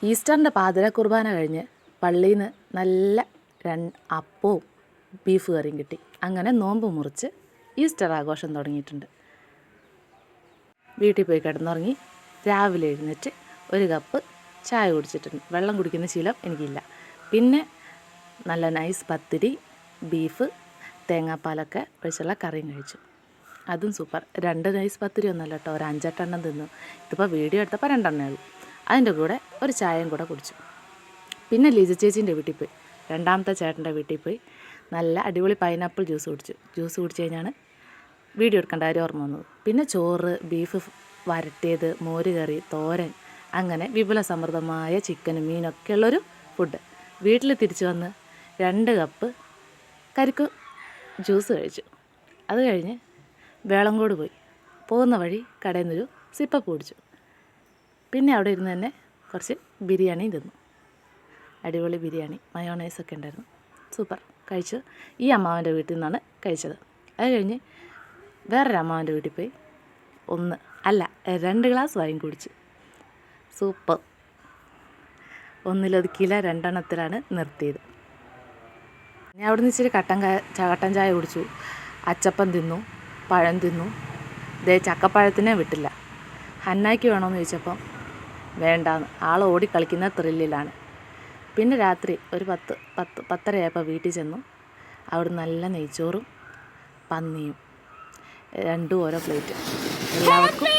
ഈസ്റ്ററിൻ്റെ പാതിര കുർബാന കഴിഞ്ഞ് പള്ളിയിൽ നിന്ന് നല്ല അപ്പവും ബീഫ് കറിയും കിട്ടി. അങ്ങനെ നോമ്പ് മുറിച്ച് ഈസ്റ്റർ ആഘോഷം തുടങ്ങിയിട്ടുണ്ട്. വീട്ടിൽ പോയി കിടന്നുറങ്ങി രാവിലെ എഴുന്നേറ്റ് ഒരു കപ്പ് ചായ കുടിച്ചിട്ടുണ്ട്. വെള്ളം കുടിക്കുന്ന ശീലം എനിക്കില്ല. പിന്നെ നല്ല നൈസ് പത്തിരി, ബീഫ്, തേങ്ങാപ്പാലൊക്കെ ഒഴിച്ചുള്ള കറിയും കഴിച്ചു. അതും സൂപ്പർ. 2 നൈസ് പത്തിരി ഒന്നല്ല കേട്ടോ, ഒരു 5-8 തിന്നു. ഇതിപ്പോൾ വീഡിയോ എടുത്തപ്പോൾ 2 ഉള്ളൂ. അതിൻ്റെ കൂടെ ഒരു ചായയും കൂടെ കുടിച്ചു. പിന്നെ ലിജ ചേച്ചീൻ്റെ വീട്ടിൽ പോയി, രണ്ടാമത്തെ ചേട്ടൻ്റെ വീട്ടിൽ പോയി നല്ല അടിപൊളി പൈനാപ്പിൾ ജ്യൂസ് കുടിച്ചു. ജ്യൂസ് കുടിച്ച് കഴിഞ്ഞാണ് വീഡിയോ എടുക്കേണ്ട കാര്യം ഓർമ്മ വന്നത്. പിന്നെ ചോറ്, ബീഫ് വരട്ടിയത്, മോര് കറി, തോരൻ, അങ്ങനെ വിപുല സമൃദ്ധമായ ചിക്കനും മീനൊക്കെ ഉള്ളൊരു ഫുഡ്. വീട്ടിൽ തിരിച്ചു വന്ന് 2 കപ്പ് കരിക്ക് ജ്യൂസ് കഴിച്ചു. അത് കഴിഞ്ഞ് വേളങ്കോട് പോയി. പോകുന്ന വഴി കടയിൽ നിന്നൊരു സിപ്പപ്പ് കുടിച്ചു. പിന്നെ അവിടെ ഇരുന്ന് തന്നെ കുറച്ച് ബിരിയാണി തിന്നു. അടിപൊളി ബിരിയാണി, മയോണൈസൊക്കെ ഉണ്ടായിരുന്നു. സൂപ്പർ. കഴിച്ചു. ഈ അമ്മാവൻ്റെ വീട്ടിൽ നിന്നാണ് കഴിച്ചത്. അത് കഴിഞ്ഞ് വേറൊരു അമ്മാവൻ്റെ വീട്ടിൽ പോയി 2 ഗ്ലാസ് വൈൻ കുടിച്ചു. സൂപ്പർ. ഒന്നിലൊതുക്കിയില്ല, 2 എണ്ണത്തിലാണ് നിർത്തിയത്. ഞാൻ അവിടെ നിന്ന് ഇച്ചിരി കട്ടൻ ചായ കുടിച്ചു. അച്ചപ്പം തിന്നു, പഴം തിന്നു. ചക്കപ്പഴത്തിനെ വിട്ടില്ല. ഹന്നായ്ക്ക് വേണമെന്ന് ചോദിച്ചപ്പം വേണ്ടാന്ന്, ആൾ ഓടി കളിക്കുന്ന ത്രില്ലിലാണ്. പിന്നെ രാത്രി ഒരു 10-10:30 ആയപ്പോൾ വീട്ടിൽ ചെന്നു. അവിടെ നല്ല നെയ്ച്ചോറും പന്നിയും 2 ഓരോ പ്ലേറ്റ്. എല്ലാവർക്കും